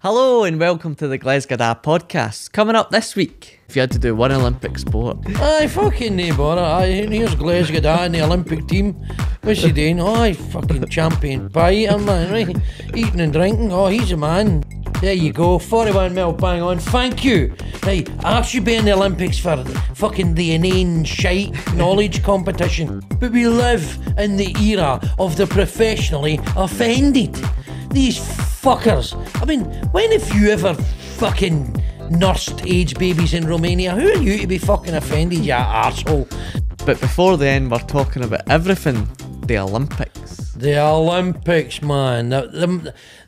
Hello and welcome to the Glesga podcast. Coming up this week, if you had to do one Olympic sport. Aye, fucking no bother. Aye, here's Glesga in the Olympic team. What's he doing? Oh, aye, fucking champion pie eater, man, right? Eating and drinking. Oh, he's a man. There you go, 41 mil, bang on. Thank you. Right, I should be in the Olympics for fucking the inane shite knowledge competition. But we live in the era of the professionally offended. These fuckers. I mean, when have you ever fucking nursed AIDS babies in Romania? Who are you to be fucking offended, you arsehole? But before then, we're talking about everything. The Olympics. The Olympics, man.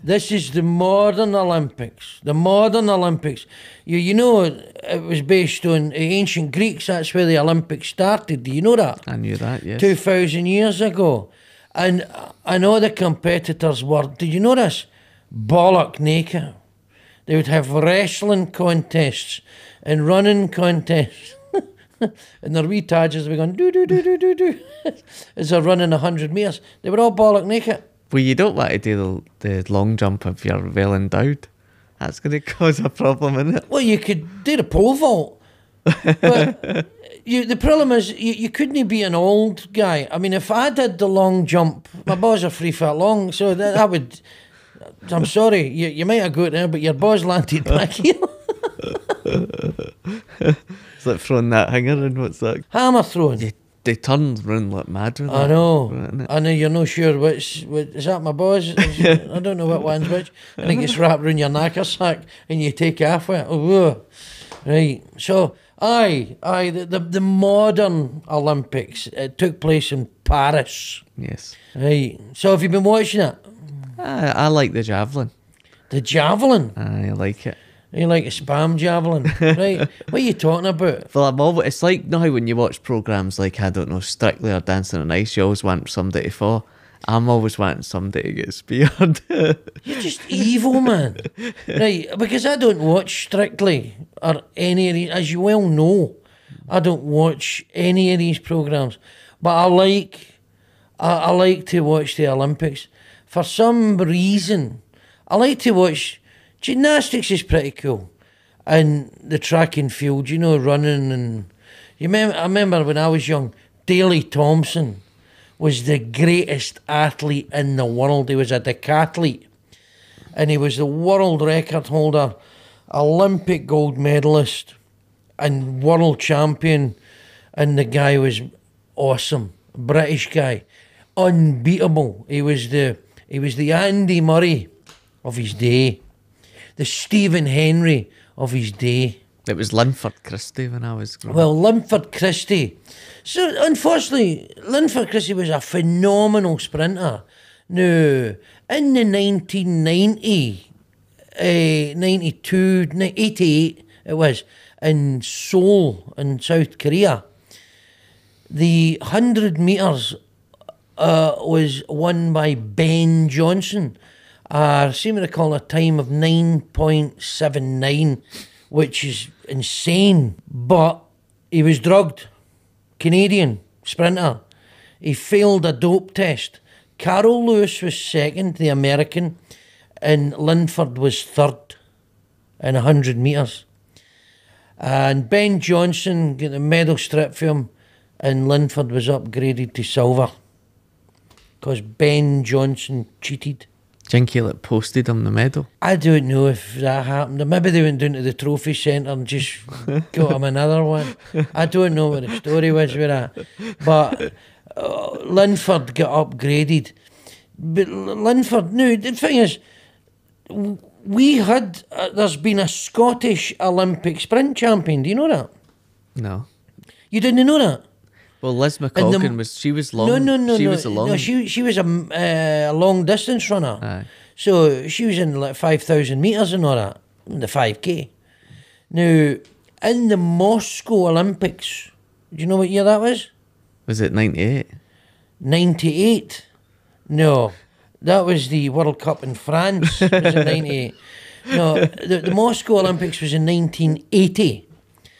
This is the modern Olympics. The modern Olympics. You know, it was based on ancient Greeks. That's where the Olympics started. Do you know that? I knew that, yes. 2,000 years ago. And all the competitors were, did you know this? Bollock naked. They would have wrestling contests and running contests. And their wee tadgers were going do as they're running 100 metres. They were all bollock naked. Well, you don't want to do the long jump if you're well endowed. That's going to cause a problem, isn't it? Well, you could do the pole vault. But the problem is you couldn't be an old guy. I mean, if I did the long jump, my balls are 3 foot long, so that would... I'm sorry, you might have got there, but your balls landed back here. It's like throwing that hanger in, what's that? Hammer throwing. They turn round like mad with that. I know. I know you're not sure which is that my balls? I don't know what one's which. I think it's wrapped around your knackersack and you take it off with it. Oh, right. So, the modern Olympics, it took place in Paris. Yes. Right. So have you been watching it? I like the Javelin. The Javelin? I like it. You like a spam javelin, right? What are you talking about? Well, it's like now when you watch programmes like, I don't know, Strictly or Dancing on Ice, you always want somebody to fall. I'm always wanting somebody to get speared. You're just evil, man. Right, because I don't watch Strictly or any of these, as you well know, I don't watch any of these programmes. But I like to watch the Olympics. For some reason, I like to watch... Gymnastics is pretty cool, and the track and field, you know, running and I remember when I was young, Daley Thompson was the greatest athlete in the world. He was a decathlete, and he was the world record holder, Olympic gold medalist, and world champion. And the guy was awesome, British guy, unbeatable. He was the Andy Murray of his day. The Stephen Henry of his day. It was Linford Christie when I was growing up. Well, Linford Christie. So, unfortunately, Linford Christie was a phenomenal sprinter. Now, in the 1990, 92, 88, it was, in Seoul, in South Korea, the 100 metres was won by Ben Johnson. I seem to recall a time of 9.79, which is insane. But he was drugged. Canadian sprinter. He failed a dope test. Carol Lewis was second, the American, and Linford was third in 100 metres. And Ben Johnson got the medal strip for him, and Linford was upgraded to silver because Ben Johnson cheated. Jinky posted him the medal. I don't know if that happened. Or maybe they went down to the trophy centre and just got him another one. I don't know what the story was with that. But Linford got upgraded. But Linford, no, the thing is, we had, there's been a Scottish Olympic sprint champion. Do you know that? No. You didn't know that? Well, Liz McCalkin she was long. She was a long distance runner. Aye. So she was in like 5,000 metres and all that, the 5K. Now, in the Moscow Olympics, do you know what year that was? Was it 98? 98? No, that was the World Cup in France. It was in 98. No, the Moscow Olympics was in 1980.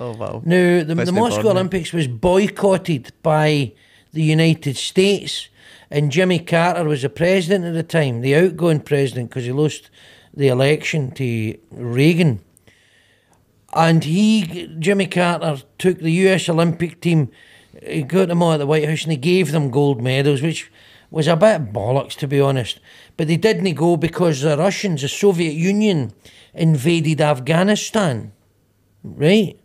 Oh, wow. Now, the Moscow Olympics was boycotted by the United States, and Jimmy Carter was the president at the time, the outgoing president, because he lost the election to Reagan. And Jimmy Carter, took the US Olympic team, he got them all at the White House and he gave them gold medals, which was a bit bollocks, to be honest. But they didn't go because the Russians, the Soviet Union, invaded Afghanistan, right?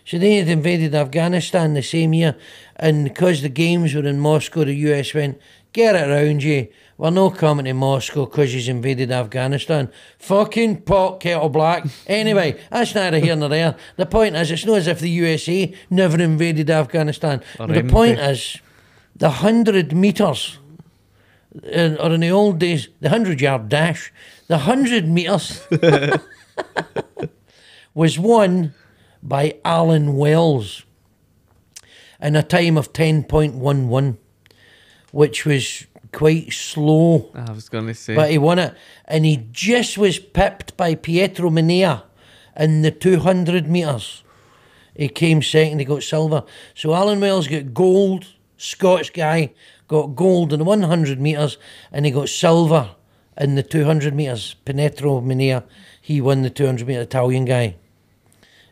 So they had invaded Afghanistan the same year, and because the games were in Moscow, the US went, get it round you, we're not coming to Moscow because he's invaded Afghanistan. Fucking pot kettle black. Anyway, that's neither here nor there. The point is, it's not as if the USA never invaded Afghanistan. The point is, the 100 metres, or in the old days, the 100-yard dash, the 100 metres was won by Alan Wells in a time of 10.11, which was quite slow. I was going to say. But he won it. And he just was pipped by Pietro Minea in the 200 metres. He came second, he got silver. So Alan Wells got gold, Scots guy, got gold in the 100 metres, and he got silver in the 200 metres. Pietro Minea, he won the 200 metre Italian guy.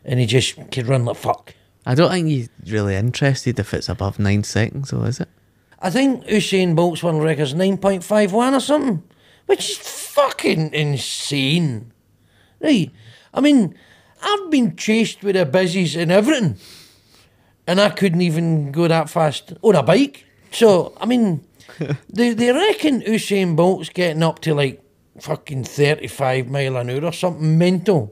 And he just could run like fuck. I don't think he's really interested if it's above 9 seconds, though, is it? I think Usain Bolt's world record's 9.51 or something, which is fucking insane. Right? I mean, I've been chased with the busies and everything, and I couldn't even go that fast on a bike. So, I mean, they reckon Usain Bolt's getting up to like fucking 35 mile an hour or something mental.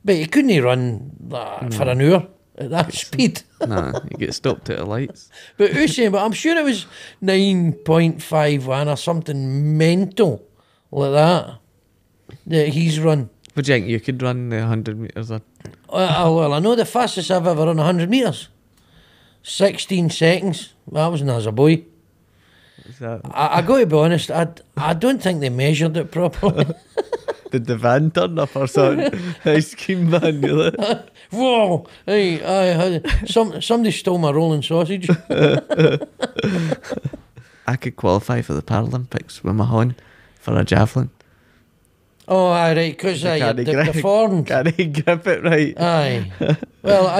But he couldn't run for an hour at that speed. Nah, you get stopped at the lights. But Usain, I'm sure it was 9.51 or something mental like that he's run. Would you think you could run the 100 metres? Well, I know the fastest I've ever run 100 metres. 16 seconds. That was as a boy. I got to be honest, I don't think they measured it properly. Did the van turn up or something? Ice cream van, you look. Whoa! Hey, somebody stole my rolling sausage. I could qualify for the Paralympics with my horn for a javelin. Oh, aye, right, because the form. Can he grip it right? Aye. Well,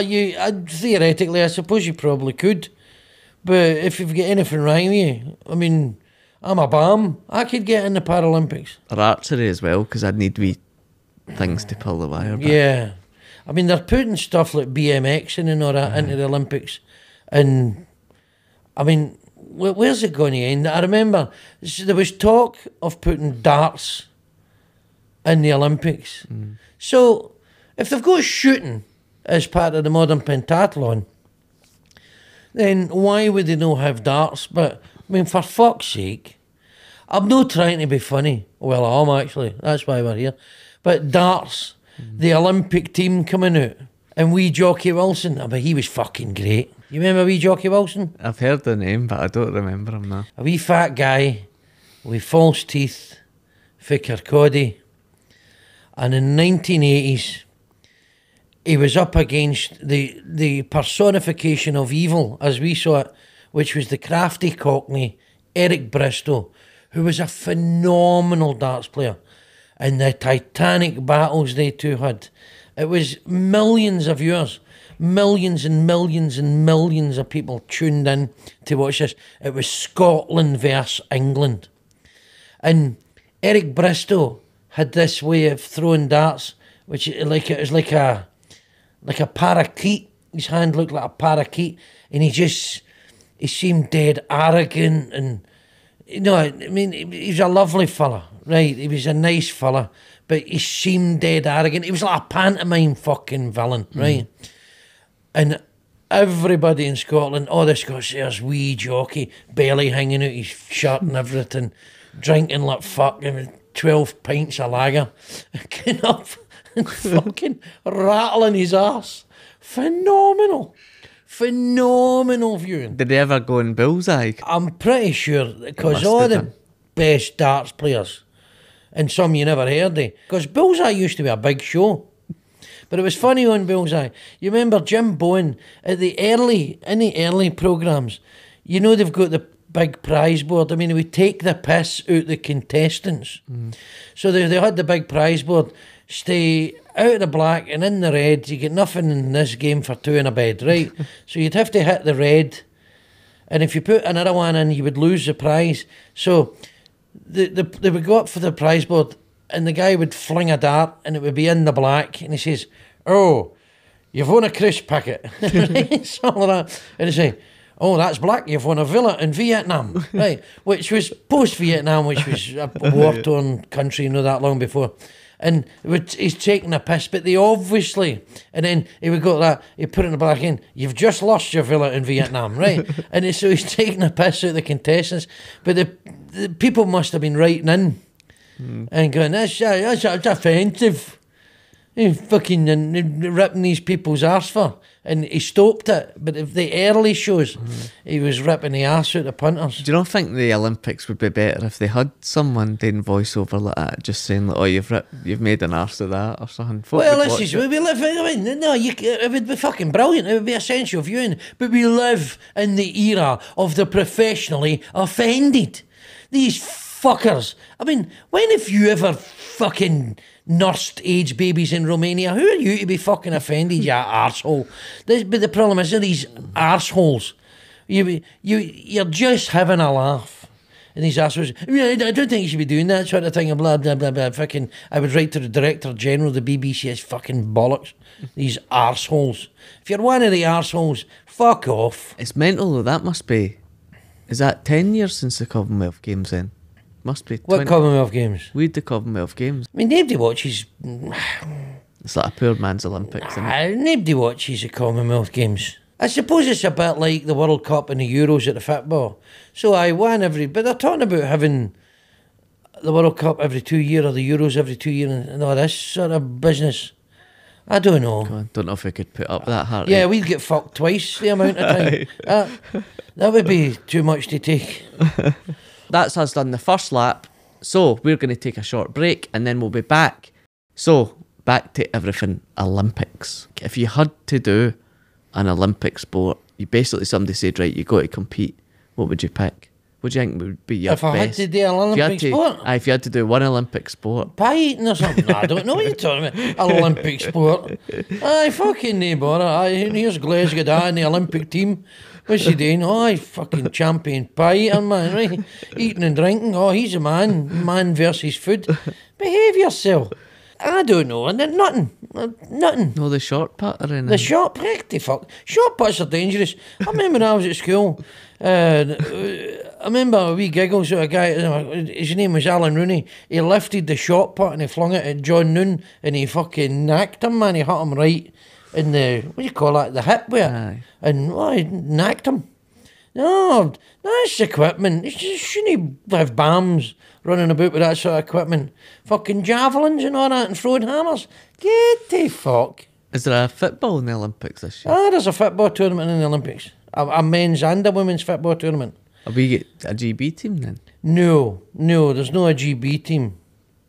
theoretically, I suppose you probably could. But if you've got anything wrong with you, I mean, I'm a bam. I could get in the Paralympics. Or archery as well, because I'd need wee things to pull the wire back. Yeah. I mean, they're putting stuff like BMX and all that into the Olympics. And, I mean, where's it going to end? I remember there was talk of putting darts in the Olympics. So, if they've got shooting as part of the modern pentathlon, then why would they not have darts? But, I mean, for fuck's sake, I'm not trying to be funny. Well, I am actually. That's why we're here. But darts, the Olympic team coming out, and wee Jockey Wilson, I mean, he was fucking great. You remember wee Jockey Wilson? I've heard the name, but I don't remember him now. A wee fat guy with false teeth, for Kirkcaldy. And in the 1980s, he was up against the personification of evil, as we saw it, which was the crafty Cockney, Eric Bristow, who was a phenomenal darts player. And the titanic battles they two had. It was millions of viewers, millions and millions and millions of people tuned in to watch this. It was Scotland versus England. And Eric Bristow had this way of throwing darts, which it was like a parakeet. His hand looked like a parakeet, and he seemed dead arrogant, and I mean, he was a lovely fella, right? He was a nice fella, but he seemed dead arrogant. He was like a pantomime fucking villain, right? And everybody in Scotland, this guy's wee Jockey, belly hanging out his shirt and everything, drinking like fuck, 12 pints of lager, getting up and fucking rattling his arse. Phenomenal viewing. Did they ever go in bullseye? I'm pretty sure, because all the best darts players, and some you never heard of, because Bullseye used to be a big show. But it was funny on Bullseye. You remember Jim Bowen in the early programmes, they've got big prize board. I mean, it would take the piss out the contestants. So they had the big prize board, stay out of the black and in the red. You get nothing in this game for two in a bed, right? So you'd have to hit the red, and if you put another one in, you would lose the prize. So they would go up for the prize board, and the guy would fling a dart, and it would be in the black, and he says, "Oh, you've won a crisp packet," right? Something like that, and he say, "Oh, that's black. You've won a villa in Vietnam," right? Which was post-Vietnam, which was a war-torn country not that long before. And he's taking a piss, but they obviously, and then he would go like that, he'd put it in the black in, "You've just lost your villa in Vietnam," right? And so he's taking a piss out of the contestants, but the people must have been writing in and going, that's offensive. He's fucking ripping these people's arse for. And he stopped it. But if the early shows, he was ripping the arse out the punters. Do you not think the Olympics would be better if they had someone doing voiceover like that, just saying like, "Oh, you've made an arse of that" or something? Well, it would be fucking brilliant. It would be essential viewing. But we live in the era of the professionally offended. These fuckers. I mean, when have you ever fucking nursed age babies in Romania? Who are you to be fucking offended, you arsehole? But the problem is, these arseholes, you're just having a laugh. And these arseholes, I don't think you should be doing that sort of thing, blah, blah, blah, blah. Fucking, I would write to the Director General of the BBC as fucking bollocks. These arseholes. If you're one of the arseholes, fuck off. It's mental though, that must be. Is that 10 years since the Commonwealth Games then? Must be. What Commonwealth Games? We had the Commonwealth Games. I mean, nobody watches. It's like a poor man's Olympics, isn't it? Nobody watches the Commonwealth Games. I suppose it's a bit like the World Cup and the Euros at the football. So I won but they're talking about having the World Cup every 2 years or the Euros every 2 years and all this sort of business. I don't know. God, don't know if we could put up that heart. Yeah, we'd get fucked twice the amount of time. That would be too much to take. That's us done the first lap. So we're going to take a short break and then we'll be back. So back to everything Olympics. If you had to do an Olympic sport, you basically, somebody said, right, you got to compete. What would you pick? What do you think would be your best? If I had to do an Olympic sport? If you had to do one Olympic sport. Pie eating or something? I don't know what you're talking about. An Olympic sport. Aye, fucking no bother. Aye, here's Glesga in the Olympic team. What's he doing? Oh, I fucking champion pie eater, man, right? Eating and drinking. Oh, he's a man. Man versus food. Behave yourself. I don't know. And then nothing. No, the short put or anything. The short fuck. Short puts are dangerous. I remember when I was at school. I remember a wee giggle. So a guy, his name was Alan Rooney. He lifted the shot put and he flung it at John Noon and he fucking knacked him, man. He hit him right in the, what do you call that? The hip where. Aye. And he knacked him. No, that's equipment. You shouldn't have BAMs running about with that sort of equipment. Fucking javelins and all that and throwing hammers. Get the fuck. Is there a football in the Olympics this year? There's a football tournament in the Olympics. A men's and a women's football tournament. Are we get a GB team then? No, there's no a GB team.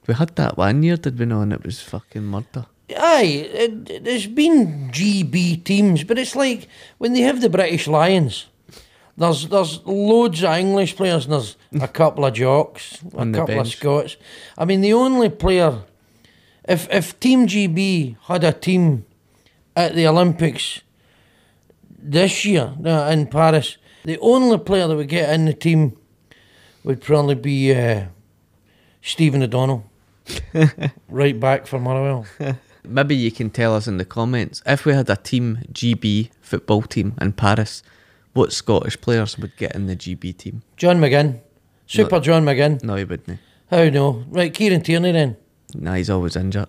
We had that one year, did we not? And it was fucking murder. Aye, there's been GB teams, but it's like when they have the British Lions. There's loads of English players and there's a couple of jocks, a couple of Scots. I mean, the only player, if Team GB had a team at the Olympics this year in Paris, the only player that would get in the team would probably be Stephen O'Donnell, right back for Motherwell. Maybe you can tell us in the comments, if we had a Team GB football team in Paris, what Scottish players would get in the GB team? John McGinn. Super John McGinn. No, he wouldn't. How no? Right, Kieran Tierney then. Nah, he's always injured.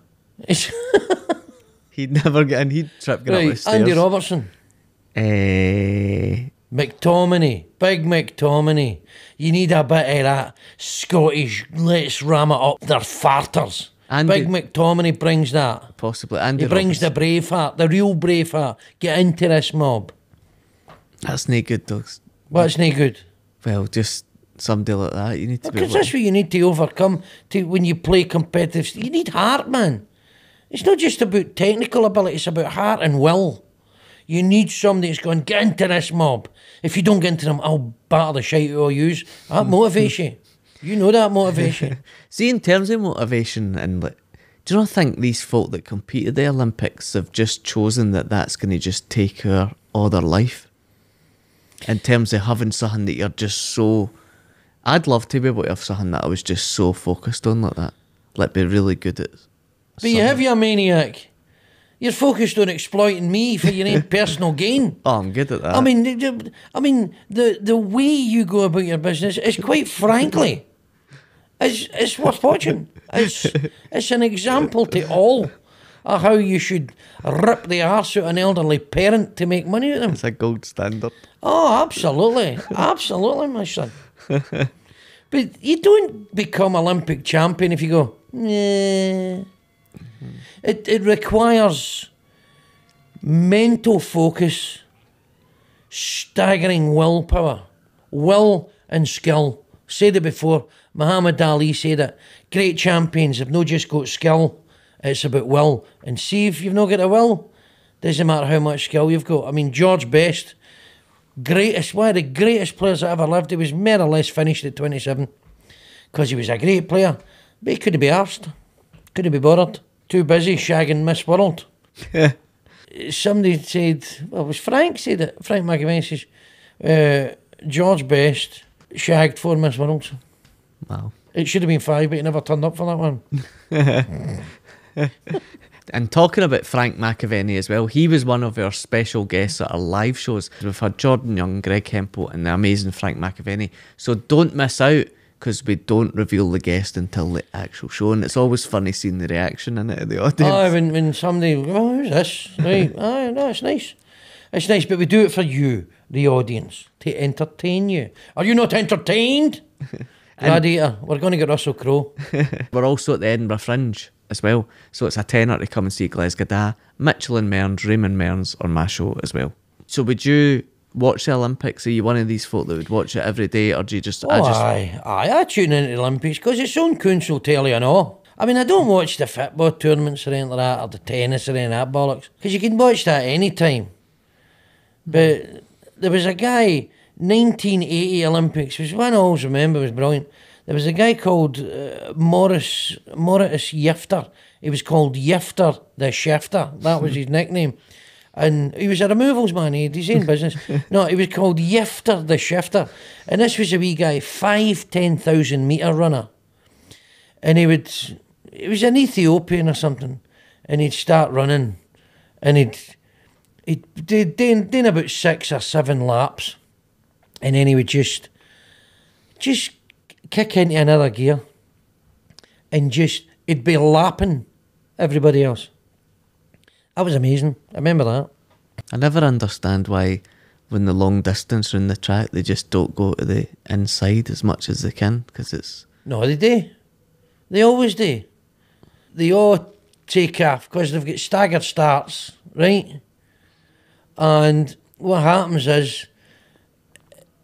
He'd never get in. He'd trip get up the stairs. Andy Robertson. McTominay. Big McTominay. You need a bit of that Scottish, let's ram it up their farters. Big McTominay brings that. Possibly. He brings the Braveheart, the real Braveheart. Get into this mob. That's no good, though. What's no good? Well, just somebody like that. You need to be. Because that's what you need to overcome when you play competitive. You need heart, man. It's not just about technical ability, it's about heart and will. You need somebody that's going, get into this mob. If you don't get into them, I'll batter the shite out of you. That motivates you. You know that motivation. See, in terms of motivation, and like, do you not think these folk that compete at the Olympics have just chosen that that's going to just take over all their life? In terms of having something that you're just so... I'd love to be able to have something that I was just so focused on like that. Like, be really good at. But you have your maniac. You're focused on exploiting me for your own personal gain. Oh, I'm good at that. I mean, the way you go about your business is quite frankly, it's worth watching. It's an example to all of how you should rip the arse out of an elderly parent to make money out of them. It's a gold standard. Oh, absolutely. Absolutely, my son. But you don't become Olympic champion if you go, nah. It requires mental focus, staggering willpower, will and skill. Said it before, Muhammad Ali said it. Great champions have not just got skill, it's about will. And see if you've not got a will, doesn't matter how much skill you've got. I mean, George Best, one of the greatest players that ever lived. He was more or less finished at 27 because he was a great player, but he couldn't be arsed, couldn't be bothered. Too busy shagging Miss World. Somebody said, well, it was Frank said it. Frank McAvey says, George Best shagged 4 Miss Worlds. Wow. It should have been 5, but he never turned up for that one. And talking about Frank McAvenny as well, he was one of our special guests at our live shows. We've had Jordan Young, Greg Hempel, and the amazing Frank McAvenny. So don't miss out, because we don't reveal the guest until the actual show, and it's always funny seeing the reaction in it of the audience. Oh, when somebody, oh, who's this? Right, oh, no, it's nice. It's nice, but we do it for you, the audience, to entertain you. Are you not entertained? Gladiator, we're going to get Russell Crowe. We're also at the Edinburgh Fringe as well, so it's a tenner to come and see Glesga, Mitchell and Mearns, Raymond Mearns, or my show as well. So would you watch the Olympics? Are you one of these folk that would watch it every day, or do you just... I tune into the Olympics because it's on console telly and all. I mean, I don't watch the football tournaments or anything like that, or the tennis or any of that bollocks, because you can watch that any time. But there was a guy, 1980 Olympics, which one I always remember was brilliant. There was a guy called Maurice Yifter. He was called Yifter the Shifter. That was his nickname. And he was a removals man, he had his own business. No, he was called Yifter the Shifter. And this was a wee guy, 10,000 metre runner. And he was an Ethiopian or something. And he'd start running. And he'd do about 6 or 7 laps. And then he would just kick into another gear. And he'd be lapping everybody else. That was amazing. I remember that. I never understand why when the long distance are in the track, they just don't go to the inside as much as they can, because it's... No, they do. They always do. They all take off because they've got staggered starts, right? And what happens is,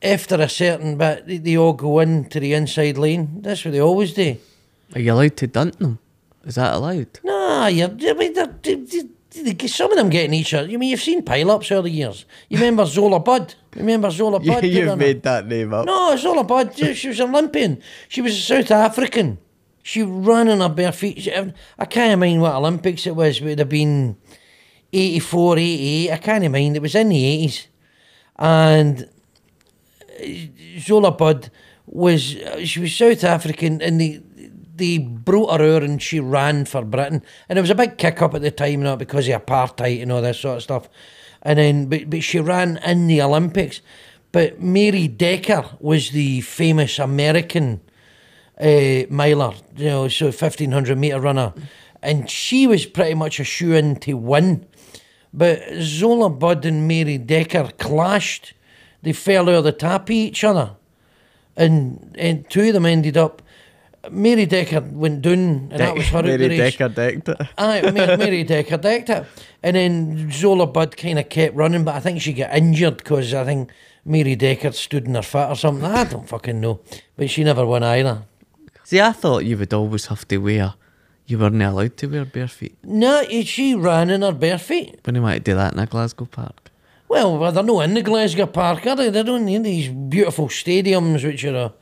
after a certain bit, they all go into the inside lane. That's what they always do. Are you allowed to dunt them? Is that allowed? Nah, some of them getting each other. I mean, you've seen pile-ups over the years. You remember Zola Budd? You've made that name up. No, Zola Budd. She was an Olympian. She was a South African. She ran on her bare feet. I can't mind what Olympics it was. It would have been 84, 88. I can't mind. It was in the 80s. And Zola Budd she was South African, and they brought her out and she ran for Britain. And there was a big kick up at the time, not because of apartheid and all this sort of stuff. And then, but she ran in the Olympics. But Mary Decker was the famous American miler, so 1,500 metre runner. And she was pretty much a shoe-in to win. But Zola Budd and Mary Decker clashed. They fell out of the tap of each other. And two of them ended up... Mary Decker went down, and that was her out the race. Mary Decker decked it. Aye, Mary Decker decked it. And then Zola Budd kind of kept running, but I think she got injured because I think Mary Decker stood in her foot or something. I don't fucking know. But she never won either. See, I thought you would always have to wear You weren't allowed to wear bare feet. No, she ran in her bare feet. When you might do that in a Glasgow park. Well, they're not in the Glasgow park, are they? They don't need these beautiful stadiums which are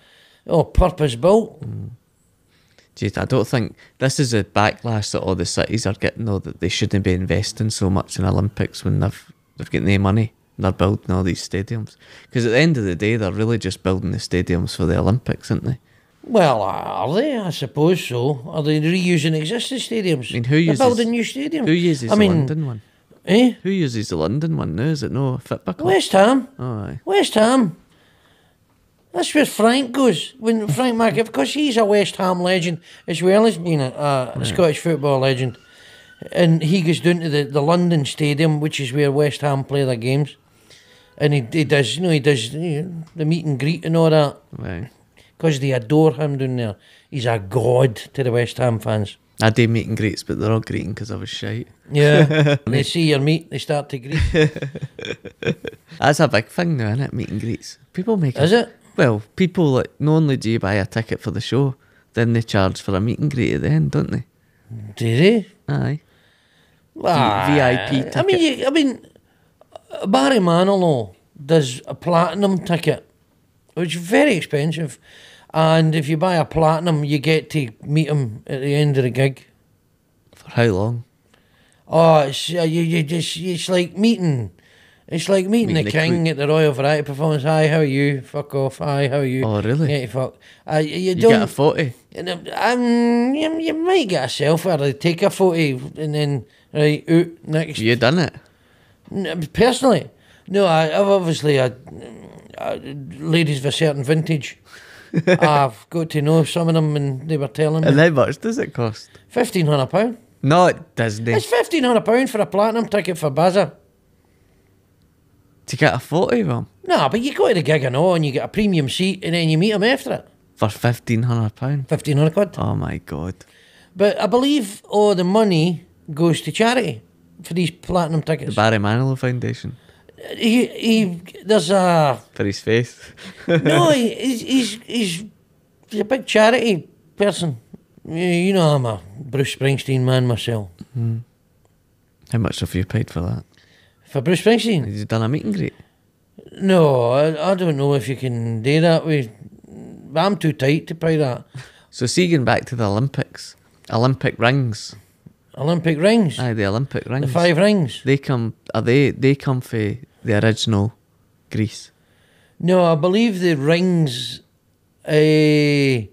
purpose built. Gee, I don't think this is a backlash that all the cities are getting, though, that they shouldn't be investing so much in Olympics when they've got no money. They're building all these stadiums. Because at the end of the day, they're really just building the stadiums for the Olympics, aren't they? Well, are they? I suppose so. Are they reusing existing stadiums? I mean, who uses... They're building new stadiums. Who uses the London one? Eh? Who uses the London one now? Is it no Fitbit? West Ham. Oh, aye. West Ham. That's where Frank goes. When Frank McAvoy, because he's a West Ham legend as well as being a Scottish football legend. And he goes down to the London Stadium, which is where West Ham play their games. And he does the meet and greet and all that. Right. Because they adore him down there. He's a god to the West Ham fans. I do meet and greets, but they're all greeting because I was shite. Yeah. They see your meat, they start to greet. That's a big thing now, isn't it? Meet and greets. People make Is it? Well, people, like, not only do you buy a ticket for the show, then they charge for a meet and greet at the end, don't they? Do they? Aye. VIP ticket. I mean, Barry Manilow does a platinum ticket, which is very expensive. And if you buy a platinum, you get to meet him at the end of the gig. For how long? Oh, it's it's like meeting. It's like meeting the king at the Royal Variety Performance. Hi, how are you? Fuck off. Hi, how are you? Oh, really? Yeah, fuck. You Get a don't. photo? You might get a selfie or they take a photo and then right out next. You done it? Personally, no. I've obviously ladies of a certain vintage. I've got to know some of them, and they were telling me. And how much does it cost? £1,500. No, it doesn't. It's £1,500 for a platinum ticket for Bazza. To get a photo of him? No, but you go to the gig and all, and you get a premium seat, and then you meet him after it. For £1,500? £1,500. Oh my God. But I believe all the money goes to charity for these platinum tickets. The Barry Manilow Foundation. There's a... For his face. No, he's a big charity person. You know, I'm a Bruce Springsteen man myself. How much have you paid for that? For Bruce Springsteen? Have you done a meet and greet? No, I don't know if you can do that. I'm too tight to pay that. So see, going back to the Olympics. Olympic rings. Olympic rings? Aye, the Olympic rings. The 5 rings? They come for the original Greece. No, I believe the rings are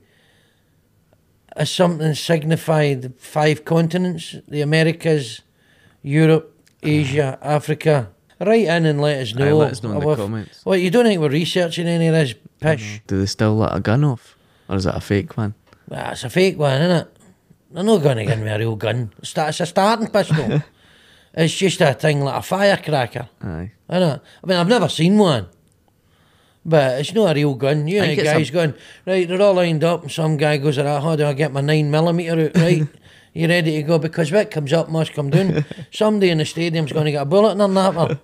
something signify the 5 continents. The Americas, Europe, Asia, Africa. Write in and let us know. Aye, let us know in the comments. Well, you don't think we're researching any of this pish? Do they still let a gun off? Or is it a fake one? It's a fake one, isn't it? They're not going to give me a real gun. It's a starting pistol. It's just a thing like a firecracker. Aye. I mean, I've never seen one. But it's not a real gun. You know, guys going, right, they're all lined up, and some guy goes, how do I get my 9mm out, right? You ready to go? Because what comes up must come down. Somebody in the stadium's going to get a bullet in their napper.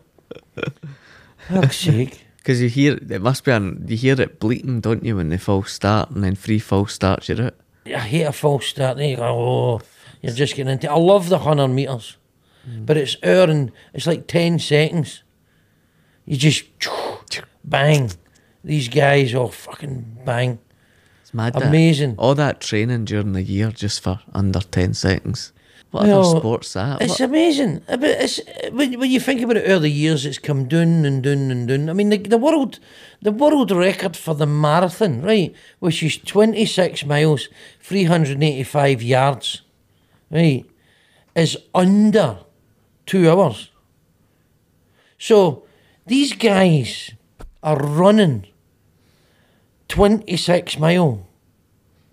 Fuck's sake. Because you hear it bleating, don't you, when they false start, and then 3 false starts, you're out. I hate a false start. Then you go, oh, you're just getting into it. I love the 100 metres. But it's it's like 10 seconds. You just bang. These guys all fucking bang. It's mad. Amazing. All that training during the year just for under 10 seconds. What other sport's that? It's amazing. But when you think about it, over the years, it's come down and down and down. I mean, the world record for the marathon, right, which is 26 miles, 385 yards, right, is under 2 hours. So these guys are running 26 mile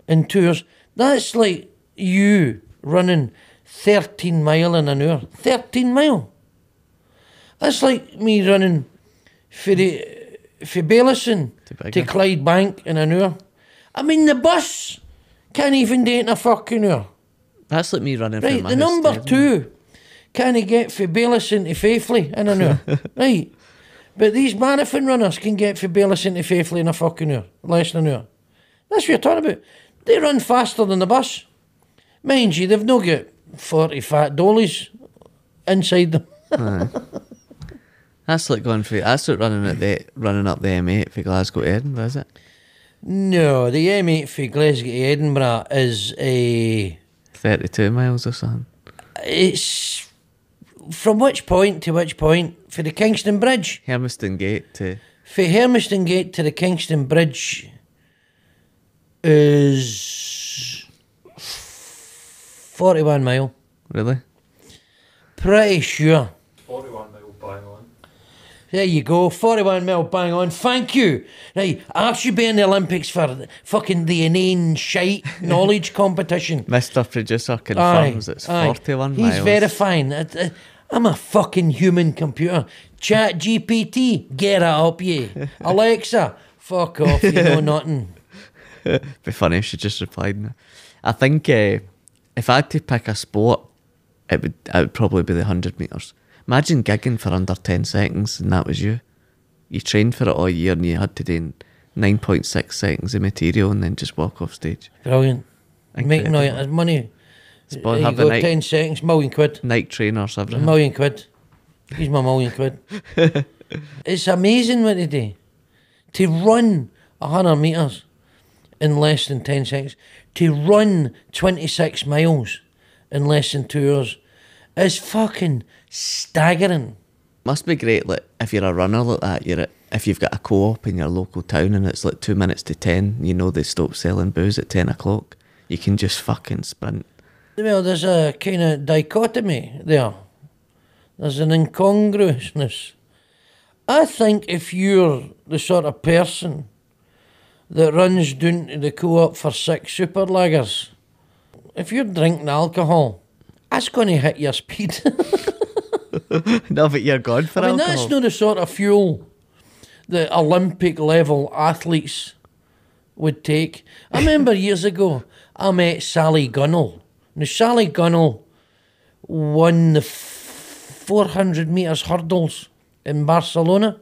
in 2 hours. That's like you running 13 mile in an hour. 13 mile. That's like me running for Bellison to Clydebank in an hour. I mean, the bus can't even do it in a fucking hour. That's like me running right, from my the house number 2 can't get for Bellison to Faithfully in an hour. Right. But these marathon runners can get for Bellison to Faithfully in a fucking hour. Less than an hour. That's what you're talking about. They run faster than the bus. Mind you, they've not got 40 fat dollies inside them. That's like that's like running up the M8 for Glasgow to Edinburgh, is it? No, the M8 for Glesga to Edinburgh is 32 miles or something. It's from which point to which point? For the Kingston Bridge. Hermiston Gate to... For Hermiston Gate to the Kingston Bridge is 41 mile. Really? Pretty sure. 41 mile bang on. There you go, 41 mil, bang on. Thank you. Right, I should be in the Olympics for fucking the inane shite knowledge competition. Mr. Producer confirms it's 41 miles. He's verifying. I'm a fucking human computer. Chat GPT, get it up, ye. Alexa, fuck off, you know nothing. Be funny if she just replied now. I think if I had to pick a sport, it would probably be the 100 metres. Imagine gigging for under 10 seconds and that was you. You trained for it all year and you had to do 9.6 seconds of material and then just walk off stage. Brilliant. Incredible. Making no money. There you go, 10 seconds, £1,000,000. Nike trainers, everything. £1,000,000. Here's my £1,000,000. It's amazing what they do. To run 100 metres in less than 10 seconds. To run 26 miles in less than 2 hours is fucking staggering. Must be great, like if you're a runner like that, if you've got a co-op in your local town and it's like 2 minutes to 10, you know they stop selling booze at 10 o'clock. You can just fucking sprint. Well, there's a kind of dichotomy there. There's an incongruousness. I think if you're the sort of person that runs down to the co-op for 6 super lagers, if you're drinking alcohol, that's going to hit your speed. No, but you're gone for alcohol. That's not the sort of fuel that Olympic level athletes would take. I remember years ago, I met Sally Gunnell. Now, Sally Gunnell won the 400 metres hurdles in Barcelona.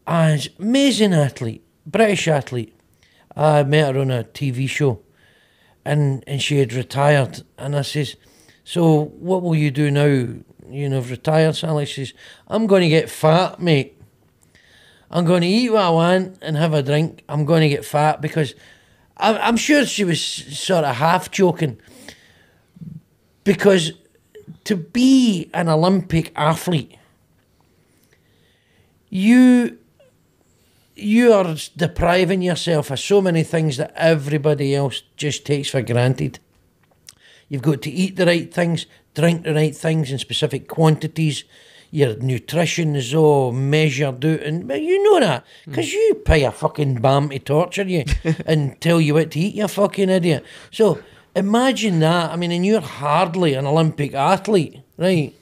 And amazing athlete, British athlete. I met her on a TV show and she had retired. And I says, so what will you do now? You know, I've retired, Sally. She says, I'm going to get fat, mate. I'm going to eat what I want and have a drink. I'm going to get fat because I'm sure she was sort of half joking. Because to be an Olympic athlete, you are depriving yourself of so many things that everybody else just takes for granted. You've got to eat the right things, drink the right things in specific quantities. Your nutrition is all measured out, and you know that because you pay a fucking bam to torture you and tell you what to eat, you fucking idiot. So imagine that. I mean, and you're hardly an Olympic athlete, right?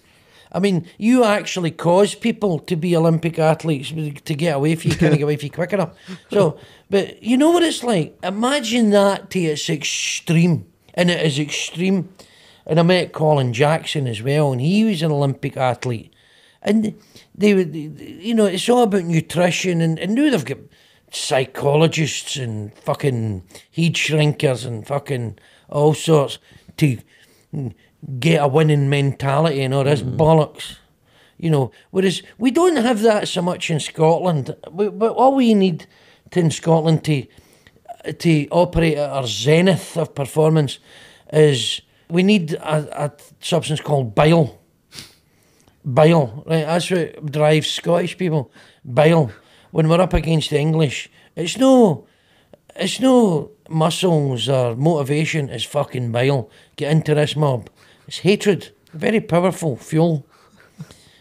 I mean, you actually cause people to be Olympic athletes to get away from you, can't get away from you quick enough. So, but you know what it's like? Imagine that to its extreme, and it is extreme. And I met Colin Jackson as well, and he was an Olympic athlete. And they would, you know, it's all about nutrition, and now they've got psychologists and fucking heat shrinkers and fucking all sorts to get a winning mentality and all this bollocks. You know, whereas we don't have that so much in Scotland. But all we need in Scotland to operate at our zenith of performance is we need a substance called bile. Bile, right? That's what drives Scottish people. Bile. When we're up against the English, it's no muscles or motivation. It's fucking bile. Get into this mob. It's hatred. Very powerful fuel.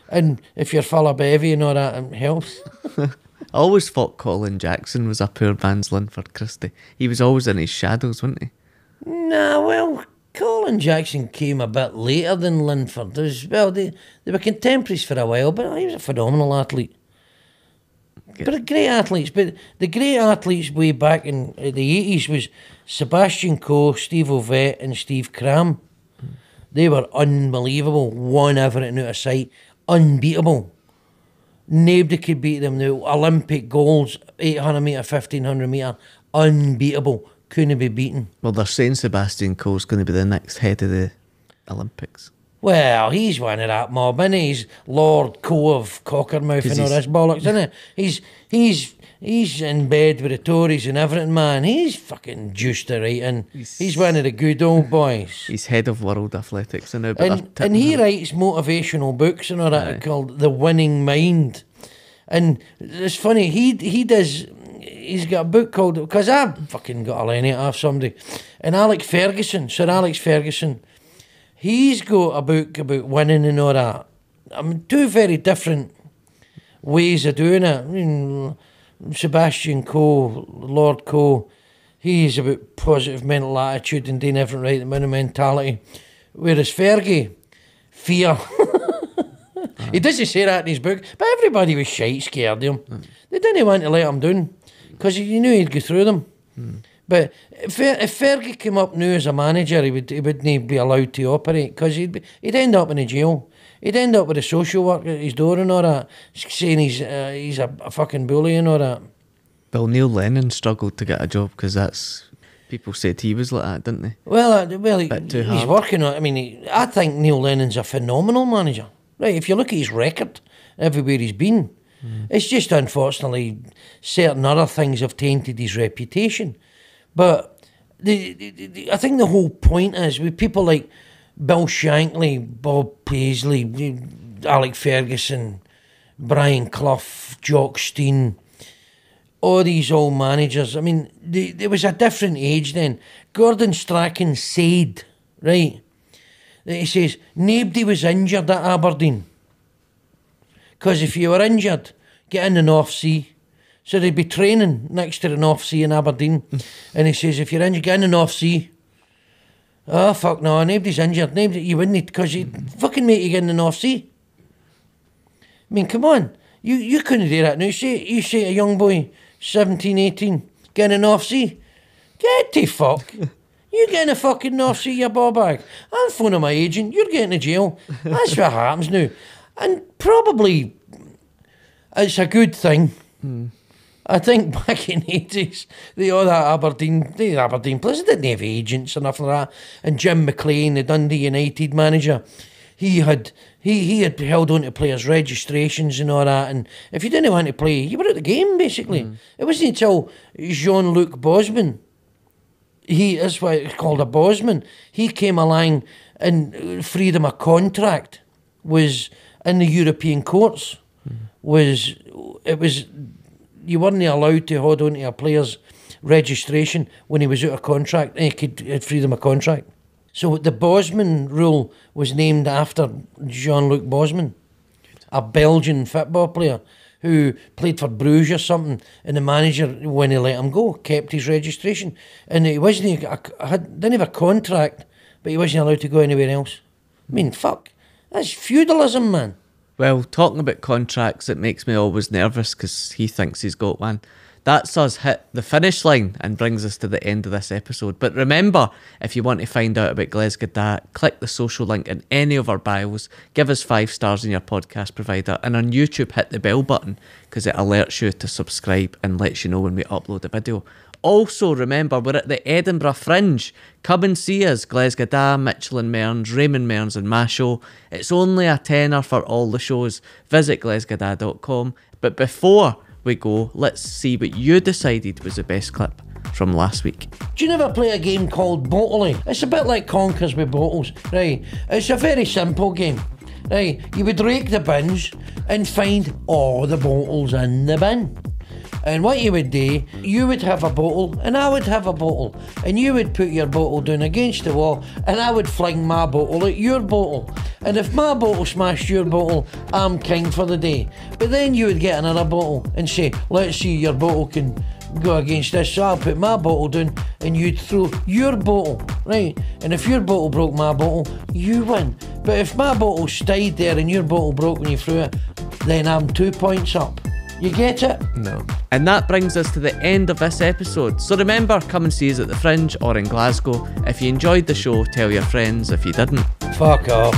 And if you're full of bevy and all that, it helps. I always thought Colin Jackson was a poor man's Linford Christie. He was always in his shadows, wasn't he? Nah, well, Colin Jackson came a bit later than Linford. They were contemporaries for a while, but he was a phenomenal athlete. But great athletes. But the great athletes way back in the 80s was Sebastian Coe, Steve Ovett and Steve Cram. They were unbelievable. Won everything out of sight. Unbeatable. Nobody could beat them now. Olympic golds, 800 metre, 1500 metre. Unbeatable. couldn't be beaten. Well, they're saying Sebastian Coe's going to be the next head of the Olympics. Well, he's one of that mob, isn't he? He's Lord Coe of Cockermouth and all this bollocks, isn't he? He's in bed with the Tories and everything, man. He's fucking juiced to right, and he's one of the good old boys. He's head of World Athletics now. And he writes motivational books and all that called The Winning Mind. And it's funny, he's got a book called, because I've fucking got a line it off somebody, and Sir Alex Ferguson, he's got a book about winning and all that. I mean, two very different ways of doing it. I mean, Sebastian Coe, Lord Coe, he's about positive mental attitude and doing everything right, the monumentality. Whereas Fergie, fear. He doesn't say that in his book, but everybody was shite scared of him. They didn't want to let him down because you knew he'd go through them. But if Fergie came up new as a manager, he wouldn't be allowed to operate because he'd end up in a jail. He'd end up with a social worker at his door and all that, saying he's a fucking bully and all that. Well, Neil Lennon struggled to get a job because people said he was like that, didn't they? Well, he's working on it. I mean, I think Neil Lennon's a phenomenal manager. Right, if you look at his record, everywhere he's been, it's just unfortunately certain other things have tainted his reputation. But I think the whole point is with people like Bill Shankly, Bob Paisley, Alec Ferguson, Brian Clough, Jock Stein, all these old managers. I mean, there was a different age then. Gordon Strachan said, right, that he says, nobody was injured at Aberdeen. Because if you were injured, get in the North Sea. So they'd be training next to the North Sea in Aberdeen. And he says, if you're injured, get in the North Sea. Oh, fuck no, nobody's injured. You wouldn't, because you'd fucking make you get in the North Sea. I mean, come on. You couldn't do that now. You say a young boy, 17, 18, get in the North Sea. Get the fuck. You get in the fucking North Sea, you ball bag. I'm phoning my agent. You're getting to jail. That's what happens now. And probably it's a good thing. I think back in the 80s, the Aberdeen players didn't have agents or nothing like that. And Jim McLean, the Dundee United manager, he had held on to players' registrations and all that. And if you didn't want to play, you were at the game, basically. It wasn't until Jean-Luc Bosman, that's why it's called a Bosman, he came along and freedom of contract was in the European courts. You weren't allowed to hold on to a player's registration when he was out of contract, and he had freedom of contract. So the Bosman rule was named after Jean-Luc Bosman, a Belgian football player who played for Bruges or something, and the manager, when he let him go, kept his registration. And he didn't have a contract, but he wasn't allowed to go anywhere else. I mean, fuck. That's feudalism, man. Well, talking about contracts, it makes me always nervous because he thinks he's got one. That's us hit the finish line and brings us to the end of this episode. But remember, if you want to find out about Glesga, click the social link in any of our bios, give us 5 stars in your podcast provider, and on YouTube, hit the bell button because it alerts you to subscribe and lets you know when we upload a video. Also, remember, we're at the Edinburgh Fringe. Come and see us, Glesga, Mitchell and Mearns, Raymond Mearns and Masho. It's only a tenner for all the shows. Visit glesgada.com. But before we go, let's see what you decided was the best clip from last week. Do you never play a game called Bottling? It's a bit like Conkers with bottles, right? It's a very simple game, right? You would rake the bins and find all the bottles in the bin. And what you would do, you would have a bottle and I would have a bottle, and you would put your bottle down against the wall and I would fling my bottle at your bottle, and if my bottle smashed your bottle, I'm king for the day. But then you would get another bottle and say, let's see, your bottle can go against this, so I'll put my bottle down and you'd throw your bottle, right? And if your bottle broke my bottle, you win. But if my bottle stayed there and your bottle broke when you threw it, then I'm 2 points up. You get it? No. And that brings us to the end of this episode. So remember, come and see us at the Fringe or in Glasgow. If you enjoyed the show, tell your friends. If you didn't, fuck off.